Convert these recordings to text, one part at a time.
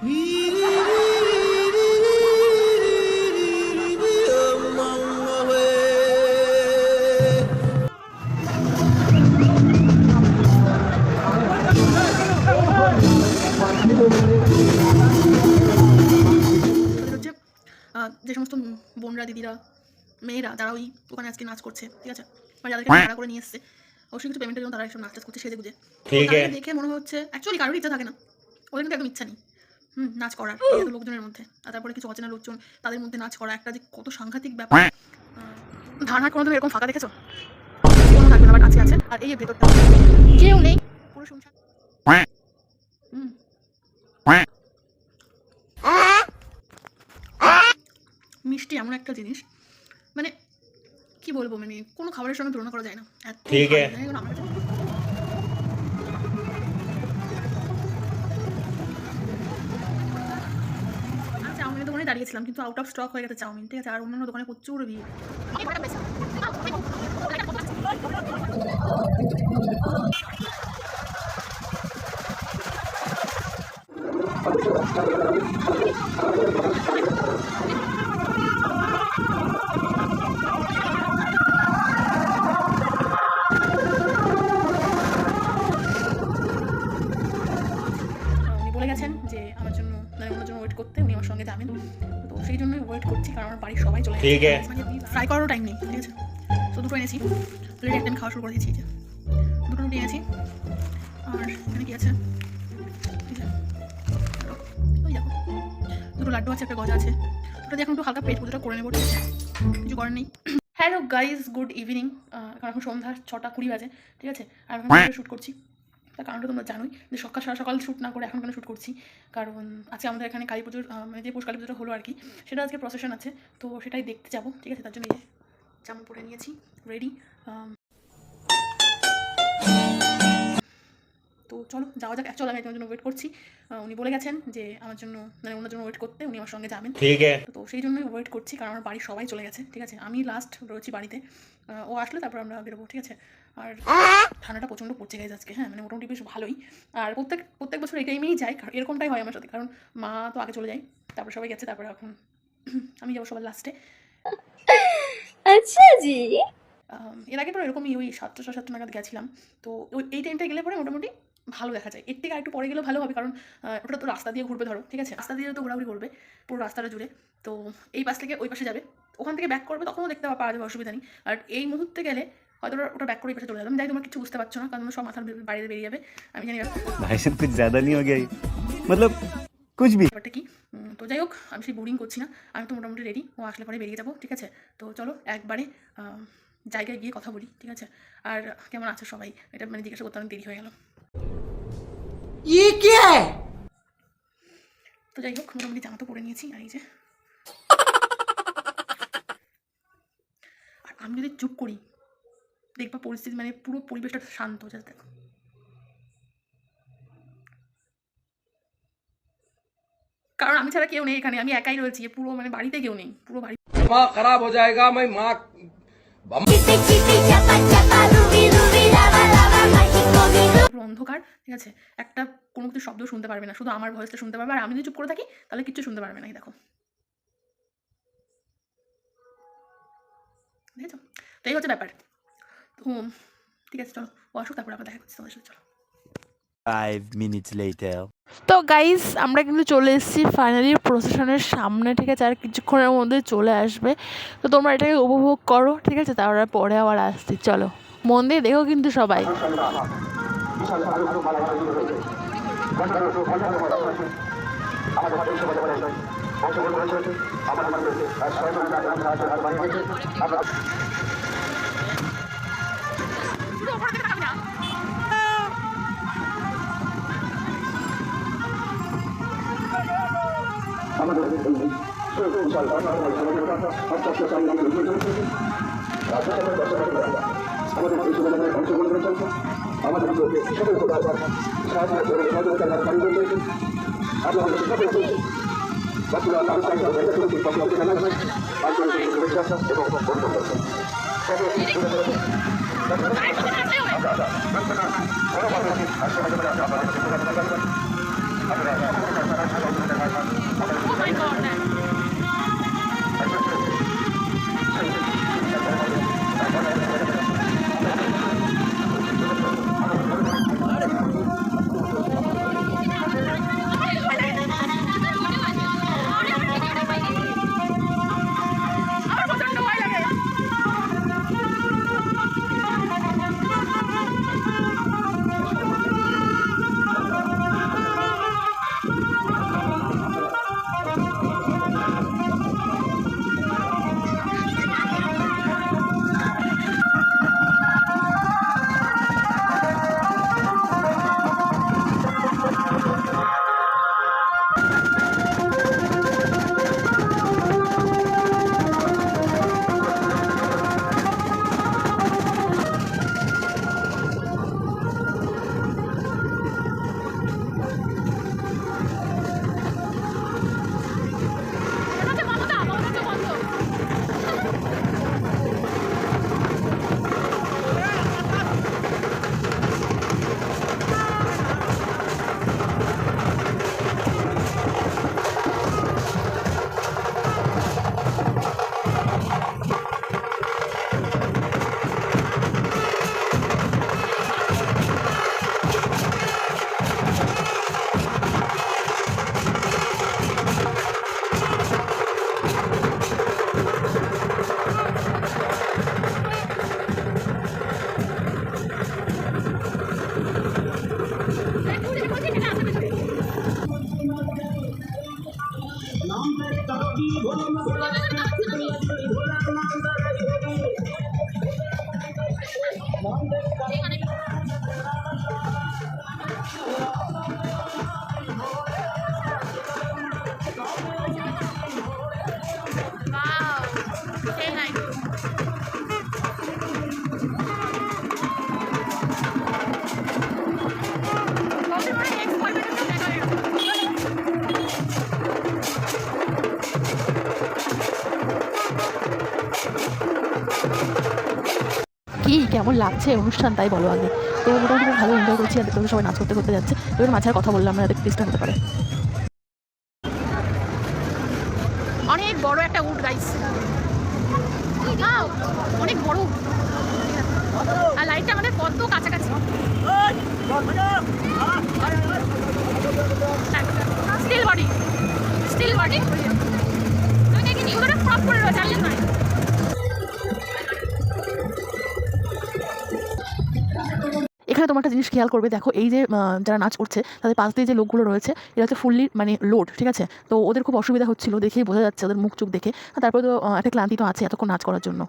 যে সমস্ত বোনরা দিদিরা মেয়েরা তারা ওই ওখানে আজকে নাচ করছে, ঠিক আছে, মানে যাদেরকে ভাড়া করে নিয়ে এসছে অবশ্যই কিছু পেমেন্টের জন্য তারা এইসব নাচ টাচ করছে সেজে গুজে। দেখে মনে হচ্ছে অ্যাকচুয়ালি কারোর ইচ্ছা থাকে না, ওদের কিন্তু একদম ইচ্ছা নেই নাচ করার এত লোকজনের মধ্যে, আর তারপরে কিছু অচেনা লোকজন তাদের মধ্যে নাচ করা একটা যে কত সাংঘাতিক ব্যাপার। ধারণা কোনো তুমি এরকম ফাঁকা দেখেছো? কোনো থাকবে না, বাট আছে আছে। আর এই ভেতরটা কেউ নেই, পুরো শুনশান। মিষ্টি এমন একটা জিনিস, মানে কি বলবো, মানে কোনো খাবারের সঙ্গে তুলনা করা যায় না। ঠিক আছে, চাউমিনের দোকানে দাঁড়িয়েছিলাম কিন্তু আউট অফ স্টক হয়ে গেছে চাউমিন, ঠিক আছে, আর অন্যান্য দোকানে প্রচুর ভিড়। বলে গেছেন যে আমার জন্য মানে ওনার জন্য ওয়েট করতে, উনি আমার সঙ্গে যাবেন, তো সেই জন্যই ওয়েট করছি, কারণ আমার বাড়ির সবাই চলে গেছে, মানে ফ্রাই করারও টাইম নেই, ঠিক আছে। তো দুটো এনেছি, প্লেটে একদিন খাওয়া শুরু করে দিয়েছি, যে দুটো রুটি এনেছি, আর এখানে কি আছে, ওই দেখো দুটো লাড্ডু আছে, একটা গজা আছে, ওটা দিয়ে এখন একটু হালকা পেট পুজোটা করে নেবো, ঠিক আছে, কিছু করার নেই। Hello guys, good evening. কারণ এখন সন্ধ্যা 6:20 বাজে, ঠিক আছে, আর আমি এখন শ্যুট করছি। তার কারণটা তোমরা জানোই যে সকাল শ্যুট না করে এখন কেন শ্যুট করছি, কারণ আজকে আমাদের এখানে কালী পুজোর মানে যে পৌষ কালী পুজোটা হলো আর কি, সেটা আজকে প্রসেশন আছে, তো সেটাই দেখতে যাবো, ঠিক আছে। তার জন্য এই যে জামা পরে নিয়েছি, রেডি। তো চলো যাওয়া যাক। চলো আমি একজনের জন্য ওয়েট করছি, উনি বলে গেছেন যে আমার জন্য মানে ওনার জন্য ওয়েট করতে, উনি আমার সঙ্গে যাবেন, ঠিক আছে, তো সেই জন্যই ওয়েট করছি, কারণ আমার বাড়ির সবাই চলে গেছে, ঠিক আছে, আমি লাস্ট রয়েছি বাড়িতে, ও আসলে তারপর আমরা বেরোবো, ঠিক আছে। আর ঠান্ডাটা প্রচণ্ড পড়ছে গাইজ আজকে, হ্যাঁ, মানে মোটামুটি বেশ ভালোই। আর প্রত্যেক বছর এই টাইমেই যাই, এরকমটাই হয় আমার সাথে, কারণ মা তো আগে চলে যায়, তারপর সবাই গেছে, তারপর এখন আমি যাবো সবার লাস্টে। আচ্ছা জি, এর আগে তো এরকমই ওই 7:30 নাগাদ গেছিলাম, তো ওই এই টাইমটা গেলে পরে মোটামুটি ভালো দেখা যায়। এর থেকে আরেকটু পরে গেলেও ভালো হবে, কারণ ওটা তো রাস্তা দিয়ে ঘুরবে, ধরো, ঠিক আছে, রাস্তা দিয়ে তো ঘোরাঘুরি করবে পুরো রাস্তাটা জুড়ে, তো এই পাশ থেকে ওই পাশে যাবে, ওখান থেকে ব্যাক করবে, তখনও দেখতে পাওয়া যাবে, অসুবিধা নেই। আর এই মুহূর্তে গেলে হয়তো ওটা ব্যাক করে এই পাশে চলে যাবে, আমি যাই, তোমার কিছু বুঝতে পারছো না, কারণ সব মাথার বাইরে বেরিয়ে যাবে, আমি জানি ভাই সাব কুছ জ্যাদা नहीं हो गया मतलब कुछ भी ব্যাপারটা কি। তো যাই হোক, আমি সেই বোরিং করছি না, আমি তো মোটামুটি রেডি, ও আসলে পরে বেরিয়ে যাবো, ঠিক আছে। তো চলো একবারে জায়গায় গিয়ে কথা বলি, ঠিক আছে। আর কেমন আছে সবাই, এটা মানে জিজ্ঞাসা করতে অনেক দেরি হয়ে গেল। তো যাই হোক, মোটামুটি জামা তো পরে নিয়েছি, আর এই যে, আর আমি যদি চুপ করি দেখবা পরিস্থিতি মানে পুরো পরিবেশটা শান্ত হয়ে যাচ্ছে, দেখো। কারণ আমি ছাড়া কেউ নেই এখানে, আমি একাই রয়েছি, পুরো মানে বাড়িতে কেউ নেই, পুরো বাড়ি খারাপ হয়ে যায়গা, আমি মা অন্ধকার, ঠিক আছে, একটা কোনো কিছু শব্দ শুনতে পারবে না, শুধু আমার ভয়েসটা শুনতে পারবে, আর আমি যদি চুপ করে থাকি তাহলে কিচ্ছু শুনতে পারবে না, এই দেখো, বুঝেছো? তো এই হচ্ছে ব্যাপার। তো ঠিক আছে, চলো ও আসুক, তারপর আমরা দেখা করছি তোমাদের সাথে, চলো। 5 minutes later তো গাইস আমরা কিন্তু চলে এসেছি ফাইনালি প্রসেশনের সামনে, ঠিক আছে, আর কিছুক্ষণের মধ্যে চলে আসবে, তো তোমরা এটাকে উপভোগ করো, ঠিক আছে, তারপরে পরে আবার আসছি, চলো মন দিয়ে দেখো কিন্তু সবাই। আমাদের কি কেমন লাগছে অনুষ্ঠান তাই বলো আগে। তো মোটামুটি খুব ভালো এনজয় করছি, আর দেখতে সবাই নাচ করতে করতে যাচ্ছে। এবার মাঝে আর কথা বললাম না, দেখতে ডিস্টার্ব হতে পারে। অনেক বড় একটা উড গাইস, অনেক বড় উড, আর লাইটটা আমাদের কত কাছাকাছি। স্টিল বডি, স্টিল বডি ফ্রক করে রয়েছে, আমি নয়। এখানে তোমার একটা জিনিস খেয়াল করবে, দেখো এই যে যারা নাচ করছে তাদের পাশ দিয়ে যে লোকগুলো রয়েছে এরা হচ্ছে ফুললি মানে লোড, ঠিক আছে। তো ওদের খুব অসুবিধা হচ্ছিল, দেখেই বোঝা যাচ্ছে ওদের মুখ চোখ দেখে। আর তারপরে তো একটা ক্লান্তি তো আছে এতক্ষণ নাচ করার জন্য।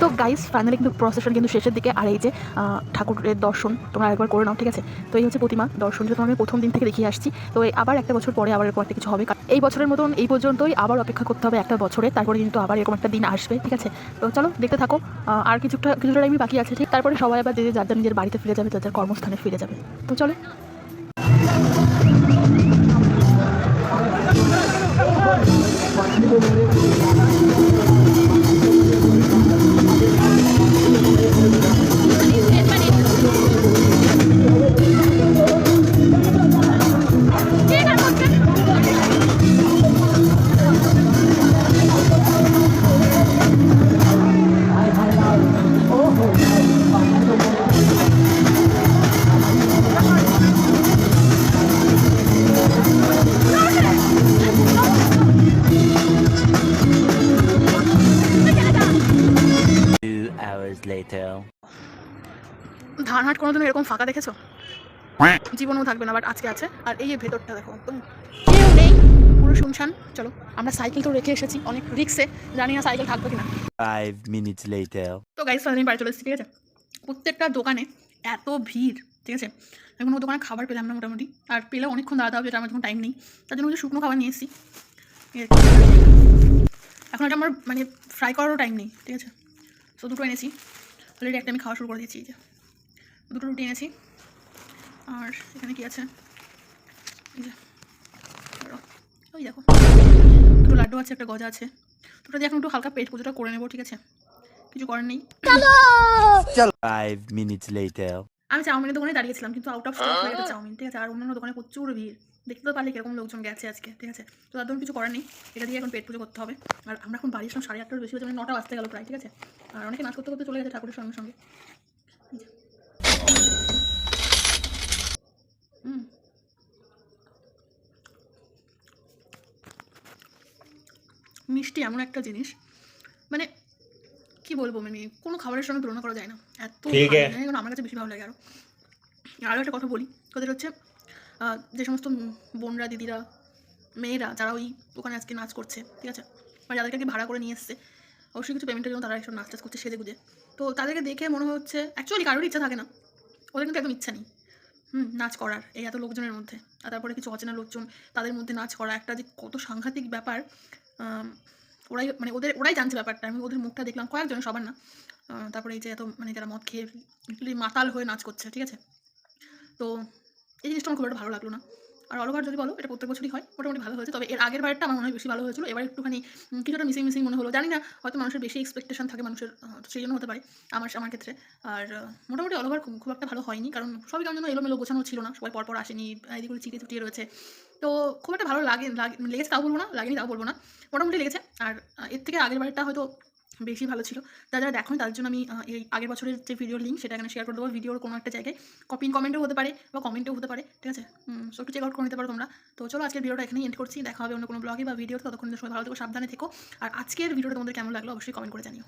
তো গাইস ফাইনালি কিন্তু প্রসেশন কিন্তু শেষের দিকে। আর এই যে ঠাকুরের দর্শন তোমরা একবার করে নাও, ঠিক আছে। তো এই হচ্ছে প্রতিমা দর্শন, যেটা আমি প্রথম দিন থেকে দেখিয়ে আসছি। তো আবার একটা বছর পরে আবার এরকম একটা কিছু হবে। এই বছরের মতন এই পর্যন্তই, আবার অপেক্ষা করতে হবে একটা বছরে, তারপরে কিন্তু আবার এরকম একটা দিন আসবে, ঠিক আছে। তো চলো দেখতে থাকো, আর কিছুটা টাইমই বাকি আছে, ঠিক। তারপরে সবাই আবার যে যার যার নিজের বাড়িতে ফিরে যাবে, যার যার কর্মস্থানে ফিরে যাবে। তো চলো। ধানহাট কোনোদিন এরকম ফাঁকা দেখেছো? জীবনেও থাকবে না, বাট আজকে আছে। আর এই যে ভেতরটা দেখো, একদম কেউ নেই, পুরো শুনশান। চলো, আমরা সাইকেল তো রেখে এসেছি অনেক রিক্সে, জানি না সাইকেল থাকবে কিনা। 5 minutes later. তো গাইস ফাইনালি বাড়ি চলে এসেছি, ঠিক আছে। প্রত্যেকটা দোকানে এত ভিড়, ঠিক আছে। এখন কোনো দোকানে খাবার পেলাম না মোটামুটি, আর পেলেও অনেকক্ষণ দাঁড়াতে হবে, যেটা আমার যখন টাইম নেই। তার জন্য শুকনো খাবার নিয়ে এসেছি। এখন এটা আমার মানে ফ্রাই করারও টাইম নেই, ঠিক আছে। তো দুটো এনেছি, অলরেডি একটা আমি খাওয়া শুরু করে দিয়েছি। এই যে দুটো রুটি এনেছি। আর এখানে কি আছে, এই যে ওই দেখো দুটো লাড্ডু আছে, একটা গজা আছে। দুটো দিয়ে এখন একটু হালকা পেট পুজোটা করে নেবো, ঠিক আছে। কিছু করার নেই। 5 minutes later. আমি চাউমিনের দোকানে দাঁড়িয়েছিলাম, কিন্তু আউট অফ স্টক হয়ে গেছে চাউমিন, ঠিক আছে। আর অন্যান্য দোকানে প্রচুর ভিড়, দেখতে তো পারলে কিরকম লোকজন গেছে আজকে, ঠিক আছে। তো তার জন্য কিছু করার নেই, এটা দিয়ে এখন পেট পুজো করতে হবে। আর আমরা এখন বাড়ি আসলাম 8:30টার বেশি হয়েছে, মানে 9টা বাজতে গেল প্রায়, ঠিক আছে। আর অনেকে নাচ করতে করতে চলে গেছে ঠাকুরের সঙ্গে সঙ্গে। মিষ্টি এমন একটা জিনিস, মানে কি বলবো, মানে কোনো খাবারের সঙ্গে তুলনা করা যায় না, এত ভালো। আমার কাছে বেশি ভালো লাগে। আরও একটা কথা বলি, তোদের হচ্ছে যে সমস্ত বোনরা, দিদিরা, মেয়েরা যারা ওই ওখানে আজকে নাচ করছে, ঠিক আছে, মানে যাদেরকে কি ভাড়া করে নিয়ে এসছে, অবশ্যই কিছু পেমেন্টের জন্য তারা এইসব নাচ টাচ করছে সেজে গুজে। তো তাদেরকে দেখে মনে হচ্ছে অ্যাকচুয়ালি কারোর ইচ্ছা থাকে না, ওদের কিন্তু একদম ইচ্ছা নেই নাচ করার এই এত লোকজনের মধ্যে। আর তারপরে কিছু অচেনা লোকজন, তাদের মধ্যে নাচ করা একটা যে কত সাংঘাতিক ব্যাপার, ওরাই মানে ওরাই জানছে ব্যাপারটা। আমি ওদের মুখটা দেখলাম, কয়েকজন, সবার না। তারপরে এই যে এত মানে যারা মদ খেয়ে মাতাল হয়ে নাচ করছে, ঠিক আছে। তো এই জিনিসটা আমার খুব একটা ভালো লাগলো না। আর অল ওভার যদি বলো এটা প্রত্যেক বছরই হয়, মোটামুটি ভালো হয়েছে। তবে এর আগের বারটা আমার মনে হয় বেশি ভালো হয়েছিল, এবার একটুখানি কিছুটা মিসিং মিসিং মনে হলো। জানি না, হয়তো মানুষের বেশি এক্সপেকটেশন থাকে মানুষের, তো সেই জন্য হতে পারে আমার ক্ষেত্রে। আর মোটামুটি অল ওভার খুব একটা ভালো হয়নি, কারণ সবই কেমন যেন এলোমেলো গোছানো ছিল না, সবাই পরপর আসেনি, এদিকে চিটিয়ে চুটিয়ে রয়েছে। তো খুব একটা ভালো লেগেছে তাও বলবো না, লাগেনি তাও বলবো না, মোটামুটি লেগেছে। আর এর থেকে আগের বারটা হয়তো বেশি ভালো ছিল। যারা দেখোনি তাদের জন্য আমি এই আগের বছরের যে ভিডিওর লিঙ্ক সেটা এখানে শেয়ার করে দেবো, ভিডিওর কোনো একটা জায়গায় কমেন্টেও হতে পারে বা কমেন্টেও হতে পারে, ঠিক আছে? সো একটু চেক আউট করে নিতে পারো তোমরা। তো চলো আজকের ভিডিওটা এখানেই এন্ড করছি, দেখা হবে অন্য কোনো ব্লগে বা ভিডিওতে। ততক্ষণ সবাই ভালো থেকো, সাবধানে থেকো। আর আজকের ভিডিওটা তোমাদের কেমন লাগলো অবশ্যই কমেন্ট করে জানিও।